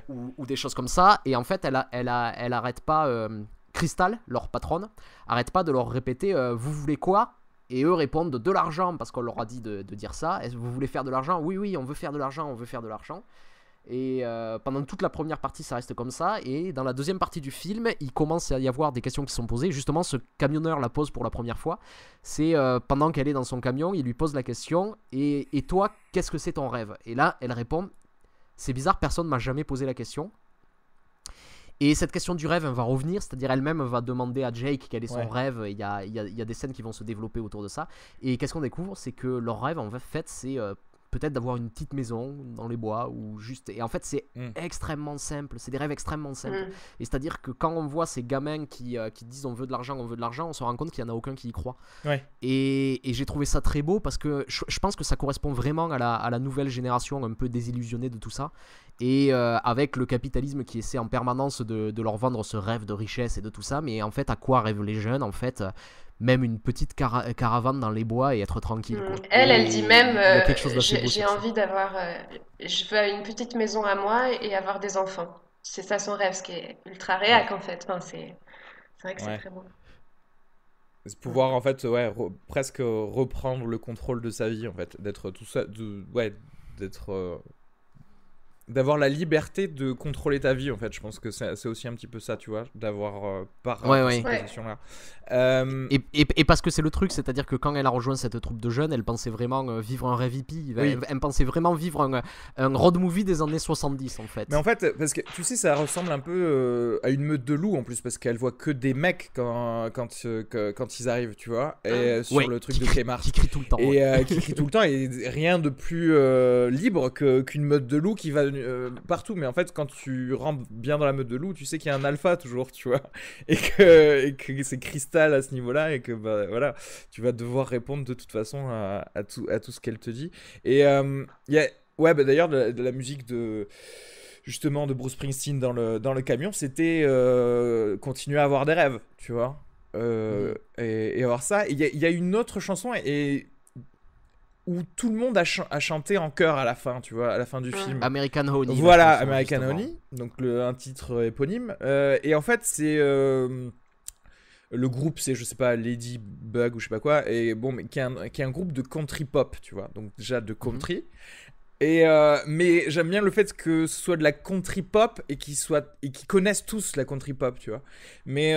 ou des choses comme ça. Et en fait, elle arrête pas, Crystal, leur patronne, arrête pas de leur répéter vous voulez quoi? Et eux répondent de l'argent, parce qu'on leur a dit de dire ça. Est-ce que vous voulez faire de l'argent? Oui, on veut faire de l'argent, on veut faire de l'argent. Et pendant toute la première partie, ça reste comme ça. Et dans la deuxième partie du film, il commence à y avoir des questions qui sont posées. Justement, ce camionneur la pose pour la première fois. C'est pendant qu'elle est dans son camion, il lui pose la question et toi, qu'est-ce que c'est ton rêve? Et là, elle répond, c'est bizarre, personne m'a jamais posé la question. Et cette question du rêve, elle va revenir, c'est-à-dire elle-même va demander à Jake quel est son rêve. Il y a des scènes qui vont se développer autour de ça. Et qu'est-ce qu'on découvre? C'est que leur rêve, en fait, c'est peut-être d'avoir une petite maison dans les bois ou juste. Et en fait, c'est extrêmement simple. C'est des rêves extrêmement simples. Et c'est-à-dire que quand on voit ces gamins qui disent on veut de l'argent, on se rend compte qu'il n'y en a aucun qui y croit. Ouais. Et j'ai trouvé ça très beau parce que je pense que ça correspond vraiment à la nouvelle génération un peu désillusionnée de tout ça. Et avec le capitalisme qui essaie en permanence de leur vendre ce rêve de richesse et de tout ça. Mais en fait, à quoi rêvent les jeunes? En fait, même une petite caravane dans les bois et être tranquille. Quoi. Elle dit même j'ai envie d'avoir. Je veux une petite maison à moi et avoir des enfants. C'est ça son rêve, ce qui est ultra réac en fait. Enfin, c'est vrai que c'est très beau. C'est pouvoir en fait presque reprendre le contrôle de sa vie en fait, d'être tout ça, d'être d'avoir la liberté de contrôler ta vie en fait. Je pense que c'est aussi un petit peu ça, tu vois, d'avoir cette position là. Et parce que c'est le truc, c'est-à-dire que quand elle a rejoint cette troupe de jeunes, elle pensait vraiment vivre un rêve hippie. Elle pensait vraiment vivre un road movie des années 70 en fait. Mais en fait, parce que tu sais, ça ressemble un peu à une meute de loups en plus, parce qu'elle voit que des mecs quand ils arrivent, tu vois, et sur le truc de Kmart qui crie tout le temps et qui crie tout le temps, et rien de plus libre qu'une meute de loups qui va partout. Mais en fait, quand tu rentres bien dans la meute de loups, tu sais qu'il y a un alpha toujours, tu vois, et que c'est Crystal à ce niveau-là, et que voilà, tu vas devoir répondre de toute façon à tout ce qu'elle te dit. Et il y a d'ailleurs de la musique justement de Bruce Springsteen dans le camion, c'était continuer à avoir des rêves, tu vois, et avoir ça. Il y a une autre chanson où tout le monde a chanté en chœur à la fin, tu vois, à la fin du film. American Honey. Voilà, American Honey, donc un titre éponyme. Et en fait, c'est le groupe, c'est je sais pas, Ladybug ou je sais pas quoi, et bon, mais qui est un groupe de country pop, tu vois, donc déjà de country. Et mais j'aime bien le fait que ce soit de la country pop et qu'ils connaissent tous la country pop, tu vois. Mais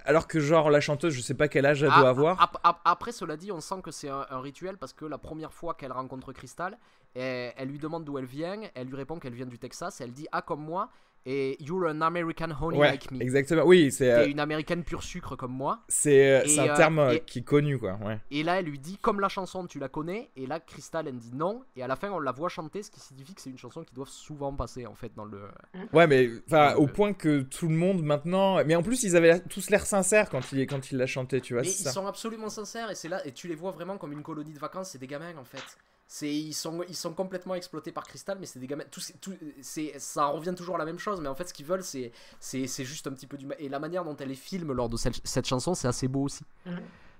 alors que genre la chanteuse, je sais pas quel âge elle doit avoir. Après, cela dit, on sent que c'est un rituel parce que la première fois qu'elle rencontre Crystal, elle lui demande d'où elle vient, elle lui répond qu'elle vient du Texas, elle dit comme moi. Et you're an American honey like me. Exactement, oui, t'es une américaine pure sucre comme moi. C'est un terme qui est connu, quoi. Ouais. Et là, elle lui dit comme la chanson, tu la connais. Et là, Crystal, elle dit non. Et à la fin, on la voit chanter, ce qui signifie que c'est une chanson qui doit souvent passer en fait dans le. Ouais, mais au point que tout le monde maintenant. Mais en plus, ils avaient tous l'air sincères quand ils la chantaient, tu vois. Mais ils sont absolument sincères et c'est là et tu les vois vraiment comme une colonie de vacances. C'est des gamins en fait. Ils sont complètement exploités par Crystal, mais c'est des gamins. Ça revient toujours à la même chose, mais en fait, ce qu'ils veulent, c'est juste un petit peu du. Et la manière dont elle les filme lors de cette chanson, c'est assez beau aussi.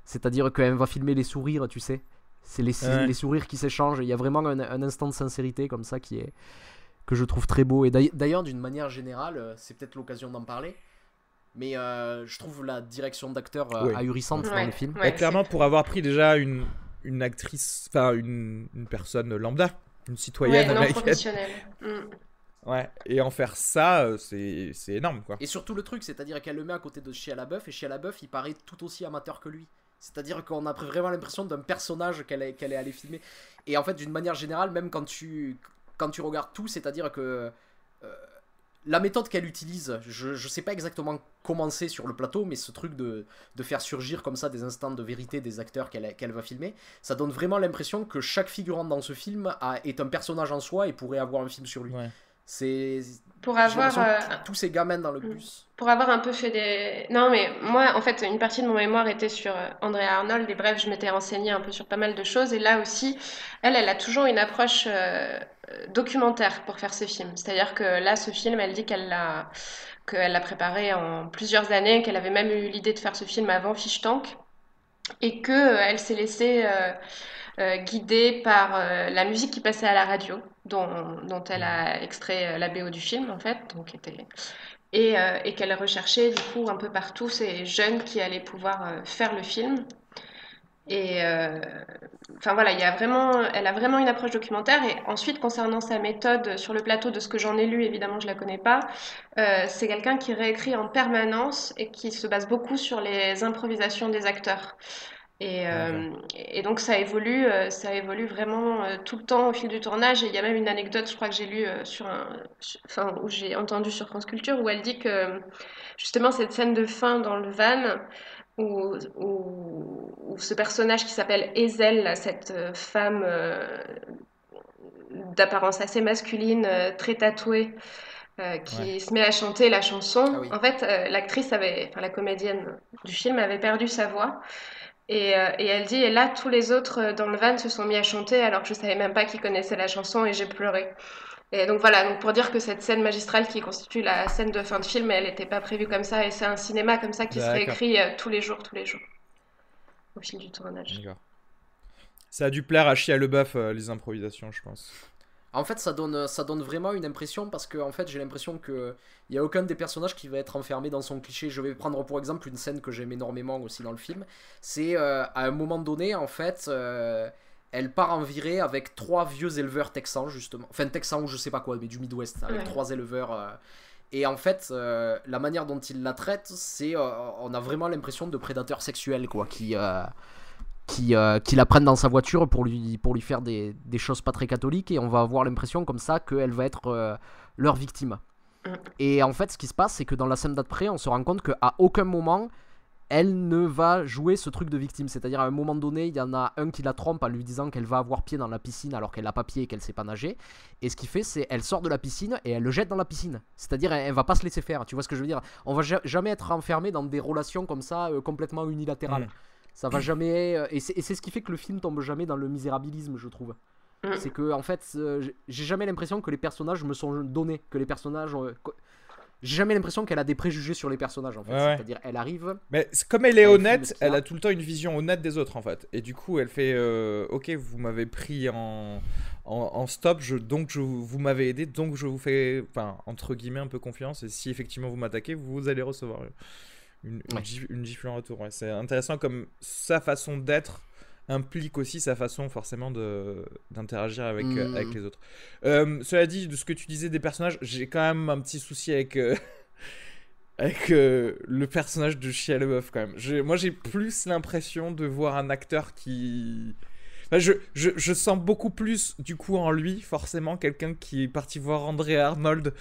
C'est-à-dire qu'elle va filmer les sourires, tu sais. C'est les sourires qui s'échangent. Il y a vraiment un instant de sincérité comme ça que je trouve très beau. Et d'ailleurs, d'une manière générale, c'est peut-être l'occasion d'en parler. Mais je trouve la direction d'acteur ahurissante dans le film. Clairement, pour avoir pris déjà une actrice, enfin une personne lambda, une citoyenne américaine. Professionnelle. Ouais, et en faire ça, c'est énorme, quoi. Et surtout le truc, c'est-à-dire qu'elle le met à côté de Shia LaBeouf, et Shia LaBeouf, il paraît tout aussi amateur que lui. C'est-à-dire qu'on a vraiment l'impression d'un personnage qu'elle est allée filmer. Et en fait, d'une manière générale, même quand tu regardes tout, c'est-à-dire que la méthode qu'elle utilise, je sais pas exactement comment c'est sur le plateau, mais ce truc de faire surgir comme ça des instants de vérité des acteurs qu'elle va filmer, ça donne vraiment l'impression que chaque figurant dans ce film est un personnage en soi et pourrait avoir un film sur lui. C'est pour avoir tous ces gamins dans le bus. Pour avoir un peu fait des... Non, mais moi, en fait, une partie de mon mémoire était sur Andrea Arnold, et bref, je m'étais renseignée un peu sur pas mal de choses, et là aussi, elle a toujours une approche documentaire pour faire ses films. C'est-à-dire que là, ce film, elle dit qu'elle l'a préparé en plusieurs années, qu'elle avait même eu l'idée de faire ce film avant Fish Tank, et qu'elle s'est laissée guidée par la musique qui passait à la radio, dont elle a extrait la BO du film, en fait, donc et qu'elle recherchait du coup un peu partout ces jeunes qui allaient pouvoir faire le film. Et enfin voilà, elle a vraiment une approche documentaire. Et ensuite, concernant sa méthode sur le plateau, de ce que j'en ai lu, évidemment je la connais pas, c'est quelqu'un qui réécrit en permanence et qui se base beaucoup sur les improvisations des acteurs. Et donc ça évolue vraiment tout le temps au fil du tournage. Et il y a même une anecdote, je crois que j'ai lu enfin, où j'ai entendu sur France Culture, où elle dit que justement cette scène de fin dans le van, où ce personnage qui s'appelle Ezel, là, cette femme d'apparence assez masculine, très tatouée, Ouais. qui se met à chanter la chanson. Ah oui. En fait, enfin la comédienne du film avait perdu sa voix. Et elle dit, et là, tous les autres dans le van se sont mis à chanter alors que je savais même pas qu'ils connaissaient la chanson et j'ai pleuré. Et donc voilà, donc pour dire que cette scène magistrale qui constitue la scène de fin de film, elle n'était pas prévue comme ça et c'est un cinéma comme ça qui se D'accord. réécrit tous les jours, au fil du tournage. D'accord. Ça a dû plaire à Shia LaBeouf, les improvisations, je pense. En fait, ça donne vraiment une impression parce que en fait, j'ai l'impression que il y a aucun des personnages qui va être enfermé dans son cliché. Je vais prendre pour exemple une scène que j'aime énormément aussi dans le film. C'est à un moment donné, en fait, elle part en virée avec 3 vieux éleveurs texans justement, enfin texans ou je sais pas quoi, mais du Midwest, avec Ouais. 3 éleveurs. Et en fait, la manière dont il la traite, c'est on a vraiment l'impression de prédateurs sexuels quoi, qui la prennent dans sa voiture pour lui faire des choses pas très catholiques et on va avoir l'impression comme ça qu'elle va être leur victime. Mm. Et en fait, ce qui se passe, c'est que dans la scène d'après, on se rend compte qu'à aucun moment, elle ne va jouer ce truc de victime. C'est-à-dire, à un moment donné, il y en a un qui la trompe en lui disant qu'elle va avoir pied dans la piscine alors qu'elle n'a pas pied et qu'elle sait pas nager. Et ce qu'il fait, c'est elle sort de la piscine et elle le jette dans la piscine. C'est-à-dire, elle va pas se laisser faire. Tu vois ce que je veux dire? On va jamais être enfermé dans des relations comme ça, complètement unilatérales. Ça va jamais. Et c'est ce qui fait que le film tombe jamais dans le misérabilisme, je trouve. Mm. C'est que, en fait, j'ai jamais l'impression que les personnages me sont donnés. Que les personnages. J'ai jamais l'impression qu'elle a des préjugés sur les personnages, en fait. Ouais, ouais. C'est-à-dire, elle arrive. Mais comme elle est Elle filme honnête, ce qu'il y elle a. a tout le temps une vision honnête des autres en fait. Et du coup, elle fait ok, vous m'avez pris en stop, vous m'avez aidé, donc je vous fais, enfin, entre guillemets, un peu confiance. Et si effectivement vous m'attaquez, vous allez recevoir Ouais. une gifle en retour. Ouais, c'est intéressant comme sa façon d'être implique aussi sa façon forcément d'interagir avec les autres. Cela dit, de ce que tu disais des personnages, j'ai quand même un petit souci avec avec le personnage de Shia LaBeouf quand même. Moi j'ai plus l'impression de voir un acteur qui... Enfin, je sens beaucoup plus du coup en lui forcément quelqu'un qui est parti voir André Arnold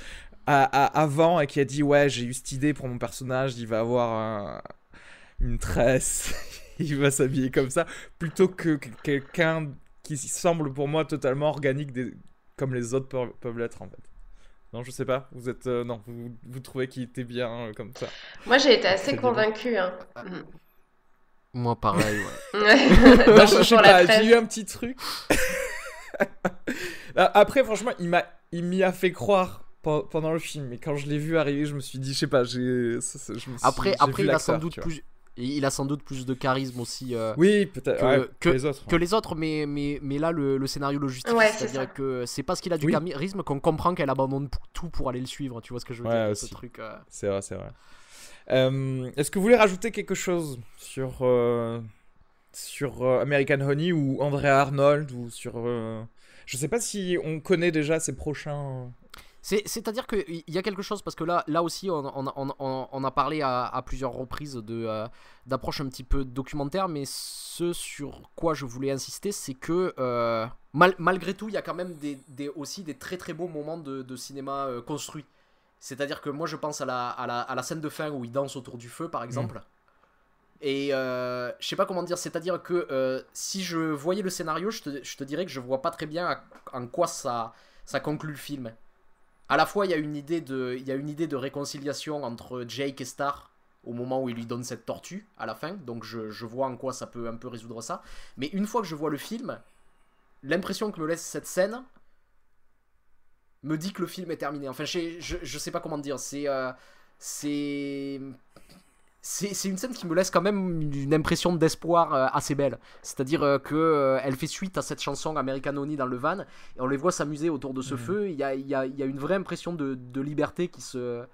avant et qui a dit ouais j'ai eu cette idée pour mon personnage, il va avoir une tresse, il va s'habiller comme ça, plutôt que quelqu'un qui semble pour moi totalement organique comme les autres peuvent l'être en fait. Non, je sais pas. Vous êtes non, vous trouvez qu'il était bien comme ça. Moi, j'ai été assez Crédible. convaincue, hein. Moi, pareil, ouais. Ouais. Non, Dans- je sais pour la pas. trêve. J'ai eu un petit truc. Après, franchement, il m'y a fait croire pendant le film. Mais quand je l'ai vu arriver, je me suis dit, je sais pas, je me suis, Après, j'ai vu il a sans l'acteur, doute tu vois. plus. Il a sans doute plus de charisme aussi Oui, peut-être. que, Ouais, que, les autres. que les autres, mais là, le scénario le justifie. Ouais, c'est ça. C'est-à-dire que c'est parce qu'il a du Oui. charisme qu'on comprend qu'elle abandonne tout pour aller le suivre. Tu vois ce que je veux Ouais, dire? aussi. Ce truc. C'est vrai, c'est vrai. Est-ce que vous voulez rajouter quelque chose sur American Honey ou Andrea Arnold ou sur je sais pas si on connaît déjà ses prochains. C'est-à-dire qu'il y a quelque chose, parce que là aussi, on a parlé à plusieurs reprises d'approche un petit peu documentaire, mais ce sur quoi je voulais insister, c'est que malgré tout, il y a quand même aussi des très très beaux moments de cinéma construit. C'est-à-dire que moi, je pense à la scène de fin où il danse autour du feu, par exemple. Et je sais pas comment dire, c'est-à-dire que si je voyais le scénario, je te dirais que je vois pas très bien en quoi ça conclut le film. À la fois, il y a une idée de réconciliation entre Jake et Star au moment où il lui donne cette tortue à la fin, donc je vois en quoi ça peut un peu résoudre ça. Mais une fois que je vois le film, l'impression que me laisse cette scène me dit que le film est terminé. Enfin, je sais pas comment dire, c'est une scène qui me laisse quand même une impression d'espoir assez belle. C'est-à-dire qu'elle fait suite à cette chanson American Honey dans le van, et on les voit s'amuser autour de ce feu. Il y a une vraie impression de liberté qui se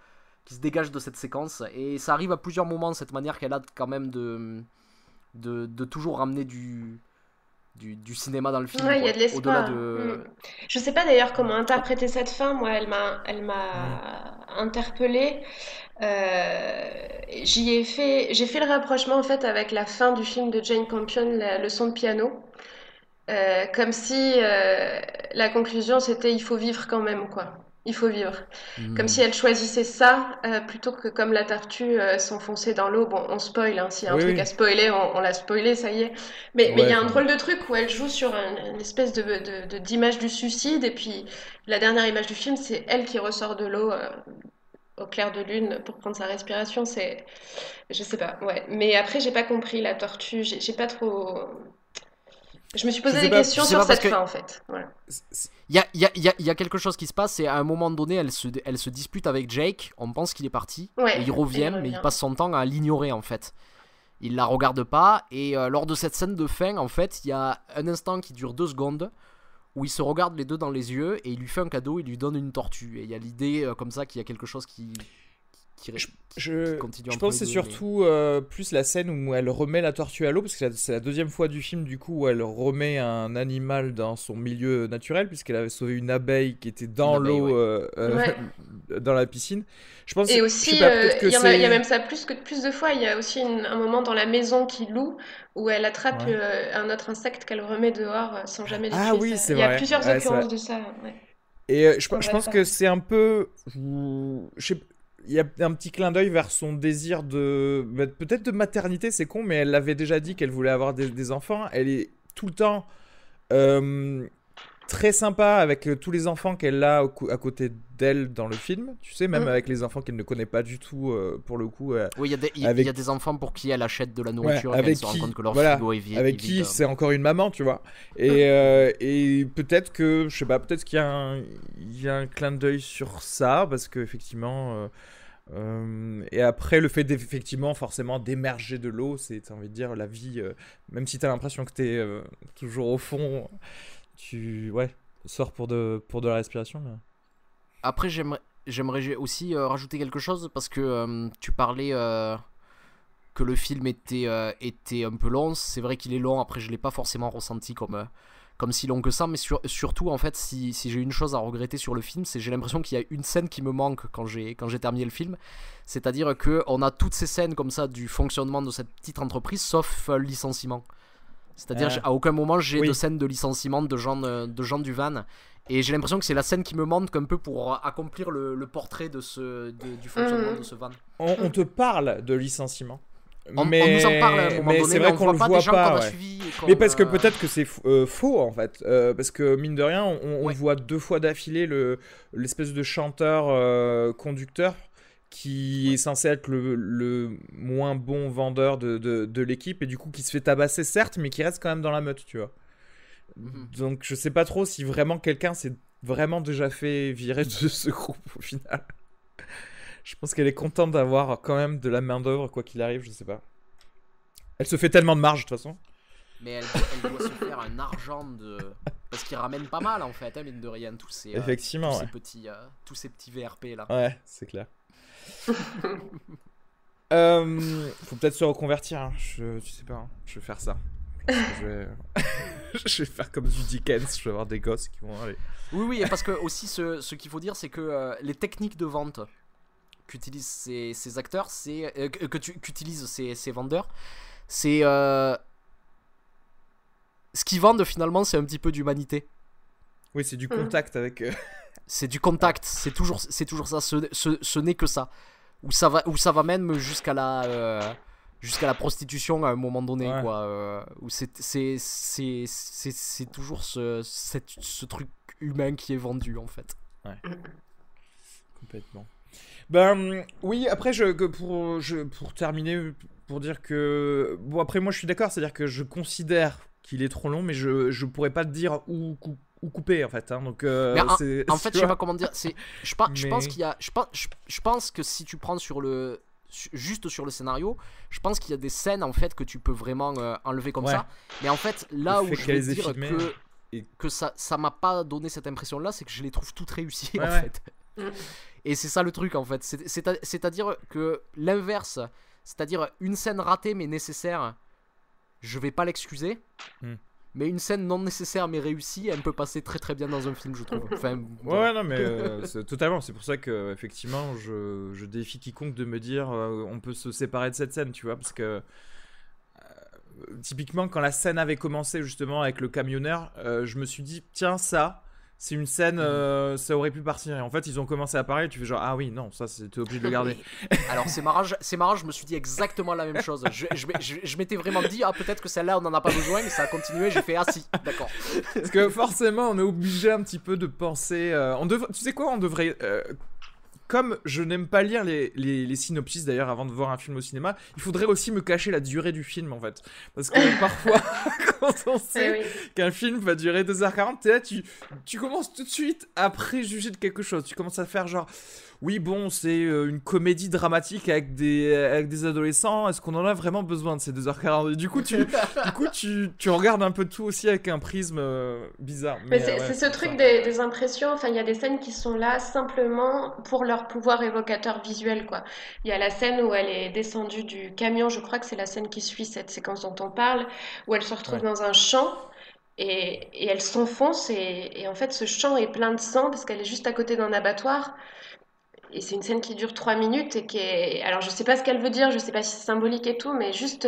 dégage de cette séquence. Et ça arrive à plusieurs moments, cette manière qu'elle a quand même de toujours ramener du cinéma dans le film. Ouais, il y a de Au-delà l'espoir. de... Je sais pas d'ailleurs comment interpréter cette fin. Moi, elle m'a interpellée. J'ai fait le rapprochement en fait avec la fin du film de Jane Campion, la leçon de piano. Comme si la conclusion c'était il faut vivre quand même quoi. Il faut vivre. Comme si elle choisissait ça plutôt que comme la tortue s'enfoncer dans l'eau. Bon, on spoil, hein, s'il y a un Oui, truc oui. à spoiler, on l'a spoilé, ça y est. Mais il Ouais, y a un enfin, drôle de truc où elle joue sur une espèce d'image du suicide et puis la dernière image du film c'est elle qui ressort de l'eau au clair de lune pour prendre sa respiration. Je sais pas, ouais. Mais après j'ai pas compris la tortue, j'ai pas trop. Je me suis je posé sais des pas. Je questions sais sur pas parce cette que fin en fait. Voilà. il y a quelque chose qui se passe, et à un moment donné, elle se dispute avec Jake, on pense qu'il est parti, Ouais, et il revient, mais il revient. passe son temps à l'ignorer en fait. Il la regarde pas, et lors de cette scène de fin, en fait, il y a un instant qui dure 2 secondes, où ils se regardent les deux dans les yeux, et il lui fait un cadeau, il lui donne une tortue. Et il y a l'idée comme ça qu'il y a quelque chose qui continue Je entre pense les que c'est deux, surtout plus la scène où elle remet la tortue à l'eau, parce que c'est la deuxième fois du film du coup où elle remet un animal dans son milieu naturel, puisqu'elle avait sauvé une abeille qui était dans Une abeille, l'eau, Ouais. dans la piscine. Je pense, Et je aussi, sais pas, peut-être que il y a c'est... même ça plus de fois. Il y a aussi un moment dans la maison qu'il loue où elle attrape Ouais. un autre insecte qu'elle remet dehors sans jamais les Ah tuer. oui, c'est Il y a vrai. plusieurs Ouais, c'est occurrences vrai. de ça. Ouais. Et En je vrai, pense que c'est un peu... Il y a un petit clin d'œil vers son désir de... peut-être de maternité, c'est con, mais elle l'avait déjà dit qu'elle voulait avoir des enfants. Elle est tout le temps euh, très sympa avec tous les enfants qu'elle a à côté d'elle dans le film. Tu sais, même Mm. avec les enfants qu'elle ne connaît pas du tout, pour le coup. Oui, il y a Avec, des enfants pour qui elle achète de la ouais, nourriture, et qu'elle avec se rend qui, compte que leur voilà, frigo avec est qui vide. c'est encore une maman, tu vois. Et peut-être que, je sais pas, peut-être qu'il y a il y a un clin d'œil sur ça, parce que effectivement... et après, le fait d'effectivement, forcément, d'émerger de l'eau, c'est, t'as envie de dire, la vie, même si t'as l'impression que t'es toujours au fond, tu, ouais, sors pour de la respiration. Après, j'aimerais aussi rajouter quelque chose, parce que tu parlais que le film était un peu long. C'est vrai qu'il est long, après je l'ai pas forcément ressenti comme si long que ça, mais surtout en fait, si j'ai une chose à regretter sur le film, c'est que j'ai l'impression qu'il y a une scène qui me manque quand j'ai terminé le film. C'est-à-dire qu'on a toutes ces scènes comme ça du fonctionnement de cette petite entreprise, sauf le licenciement. C'est-à-dire à aucun moment j'ai Oui. de scène de licenciement de gens du van. Et j'ai l'impression que c'est la scène qui me manque un peu pour accomplir le portrait du fonctionnement de ce van. On te parle de licenciement. On nous en parle à un moment mais donné, c'est mais vrai on qu'on voit le pas voit des gens qu'on pas. a Ouais. suivis. Mais parce que peut-être que c'est faux en fait. Parce que mine de rien, on Ouais. voit 2 fois d'affilée l'espèce de chanteur conducteur qui est censé être le moins bon vendeur de l'équipe et du coup qui se fait tabasser certes, mais qui reste quand même dans la meute, tu vois. Donc je sais pas trop si vraiment quelqu'un s'est vraiment déjà fait virer de ce groupe au final. Je pense qu'elle est contente d'avoir quand même de la main d'œuvre quoi qu'il arrive, je sais pas. Elle se fait tellement de marge de toute façon. Mais elle doit se faire un argent parce qu'il ramène pas mal en fait, hein, mine de rien, Effectivement, ouais. tous ces petits VRP là. Ouais, c'est clair. Faut peut-être se reconvertir, hein. Tu sais pas, hein. Je vais faire ça. Je vais... je vais faire comme du Dickens, je vais avoir des gosses qui vont aller. Oui, et parce que aussi ce qu'il faut dire, c'est que les techniques de vente qu'utilisent ces acteurs, qu'utilisent ces vendeurs, c'est ce qu'ils vendent finalement, c'est un petit peu d'humanité. Oui, c'est du contact avec... C'est du contact, c'est toujours ça, ce n'est que ça. Où ça va même jusqu'à la prostitution à un moment donné, Ouais. quoi. Où c'est toujours ce truc humain qui est vendu, en fait. Complètement. Ben oui, après pour terminer, pour dire que bon après moi je suis d'accord, c'est-à-dire que je considère qu'il est trop long, mais je pourrais pas te dire où couper en fait. Hein, donc Mais en fait, tu je sais vois. pas comment dire. Je pense qu'il y a, je pense que si tu prends juste sur le scénario, je pense qu'il y a des scènes en fait que tu peux vraiment enlever comme Ouais. ça. Mais en fait, là Le où fait je qu'elle vais les ait dire filmés, que ça m'a pas donné cette impression là, c'est que je les trouve toutes réussies Ouais, en ouais. fait. Et c'est ça le truc en fait. C'est-à-dire que l'inverse, c'est-à-dire une scène ratée mais nécessaire, je vais pas l'excuser. mais une scène non nécessaire mais réussie, elle peut passer très très bien dans un film, je trouve. Enfin, Ouais, non, mais totalement. C'est pour ça que, effectivement, je défie quiconque de me dire on peut se séparer de cette scène, tu vois, parce que typiquement, quand la scène avait commencé justement avec le camionneur, je me suis dit, tiens, ça. C'est une scène, ça aurait pu partir. Et en fait, ils ont commencé à parler. Tu fais genre, ah oui, non, ça, t'es obligé de le garder. Alors, c'est marrant, je me suis dit exactement la même chose. Je m'étais vraiment dit, ah, peut-être que celle-là, on n'en a pas besoin, mais ça a continué. J'ai fait, ah si, d'accord. Parce que forcément, on est obligé un petit peu de penser. Tu sais quoi, on devrait. Comme je n'aime pas lire les synopsis d'ailleurs avant de voir un film au cinéma, il faudrait aussi me cacher la durée du film en fait. Parce que parfois, quand on sait qu'un film va durer 2h40, t'es là, tu commences tout de suite à préjuger de quelque chose. Tu commences à faire genre, oui bon, c'est une comédie dramatique avec des adolescents, est-ce qu'on en a vraiment besoin de ces 2h40 ? Et du coup, tu regardes un peu tout aussi avec un prisme bizarre. Mais c'est ce truc des impressions, enfin il y a des scènes qui sont là simplement pour leur pouvoir évocateur visuel, quoi. Il y a la scène où elle est descendue du camion, je crois que c'est la scène qui suit cette séquence dont on parle, où elle se retrouve dans un champ et elle s'enfonce et en fait ce champ est plein de sang parce qu'elle est juste à côté d'un abattoir. Et c'est une scène qui dure 3 minutes et qui est... Alors je sais pas ce qu'elle veut dire, je sais pas si c'est symbolique et tout, mais juste...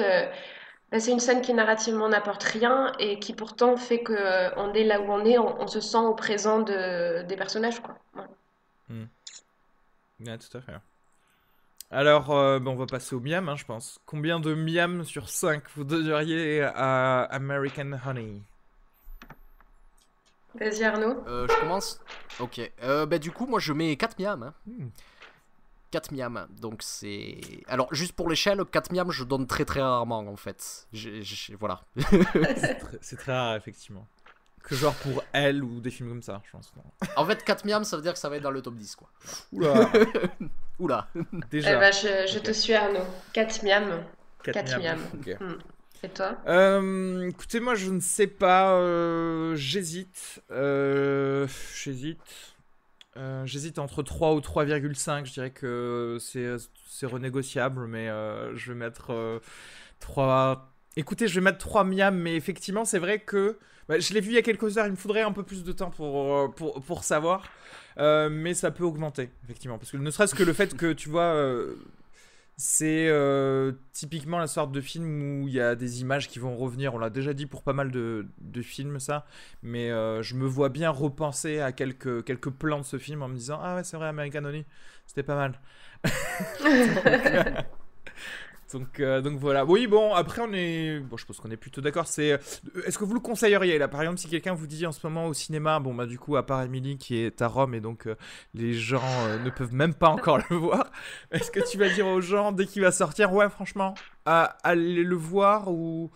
c'est une scène qui narrativement n'apporte rien et qui pourtant fait qu'on est là où on est, on se sent au présent des personnages, quoi. Ouais. Ouais, tout à fait. Alors, on va passer au miam, je pense. Combien de miam sur 5 vous donneriez à American Honey ? Vas-y Arnaud. Je commence. Ok. Du coup, moi je mets 4 miams. 4 miams. Donc c'est. Alors, juste pour l'échelle, 4 miams, je donne très très rarement en fait. Voilà. C'est très rare, effectivement. Que genre pour Elle ou des films comme ça, je pense. Non. En fait, 4 miams, ça veut dire que ça va être dans le top 10, quoi. Oula. Oula. Déjà. Eh ben, je te suis Arnaud. 4 miams. 4 miams. Ok. Et toi ? Écoutez, moi je ne sais pas, j'hésite entre 3 ou 3,5, je dirais que c'est renégociable, mais je vais mettre 3... Écoutez, je vais mettre 3 miams, mais effectivement c'est vrai que je l'ai vu il y a quelques heures, il me faudrait un peu plus de temps pour savoir, mais ça peut augmenter, effectivement, parce que ne serait-ce que le fait que, tu vois... c'est typiquement la sorte de film où il y a des images qui vont revenir. On l'a déjà dit pour pas mal de films, ça. Mais je me vois bien repenser à quelques plans de ce film en me disant « Ah ouais, c'est vrai, American Honey, c'était pas mal. » Donc voilà. Oui, bon, après, je pense qu'on est plutôt d'accord. Est-ce que vous le conseilleriez, là, par exemple, si quelqu'un vous dit en ce moment au cinéma, bon, bah, du coup, à part Emily qui est à Rome et donc les gens ne peuvent même pas encore le voir, est-ce que tu vas dire aux gens, dès qu'il va sortir, ouais, franchement, allez le voir, ou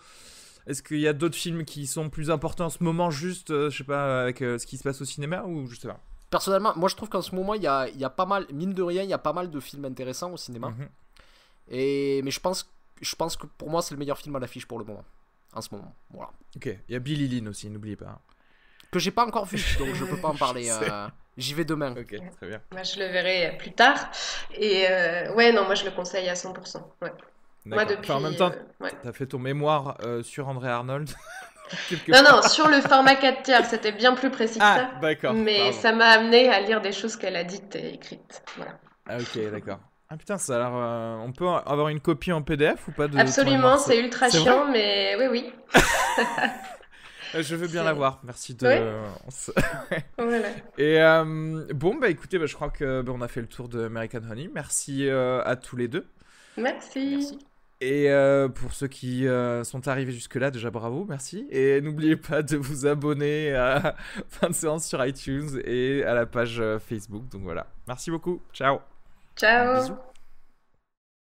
est-ce qu'il y a d'autres films qui sont plus importants en ce moment, juste, je sais pas, avec ce qui se passe au cinéma, ou je sais pas. Personnellement, moi, je trouve qu'en ce moment, il y a pas mal, mine de rien, il y a pas mal de films intéressants au cinéma. Mais je pense que pour moi c'est le meilleur film à l'affiche pour le moment, en ce moment. Voilà. Ok, il y a Billy Lynn aussi, n'oubliez pas. Que j'ai pas encore vu, donc je peux pas en parler. J'y vais demain. Ok, très bien. Moi je le verrai plus tard. Et ouais, non, moi je le conseille à 100%. Ouais. Moi depuis. Enfin, en même temps, t'as fait ton mémoire sur André Arnold. Non, sur le format 4 c'était bien plus précis que ça. D'accord. Mais ça m'a amené à lire des choses qu'elle a dites et écrites. Voilà. Ah, ok, d'accord. Ah putain, ça a l'air... on peut avoir une copie en PDF ou pas de Absolument, c'est ultra chiant, mais oui. Je veux bien l'avoir, merci de... Voilà. Et bon, bah écoutez, je crois que on a fait le tour de American Honey. Merci à tous les deux. Merci. Et pour ceux qui sont arrivés jusque-là, déjà bravo, merci. Et n'oubliez pas de vous abonner à Fin de séance sur iTunes et à la page Facebook. Donc voilà, merci beaucoup, ciao. Ciao. Bisous.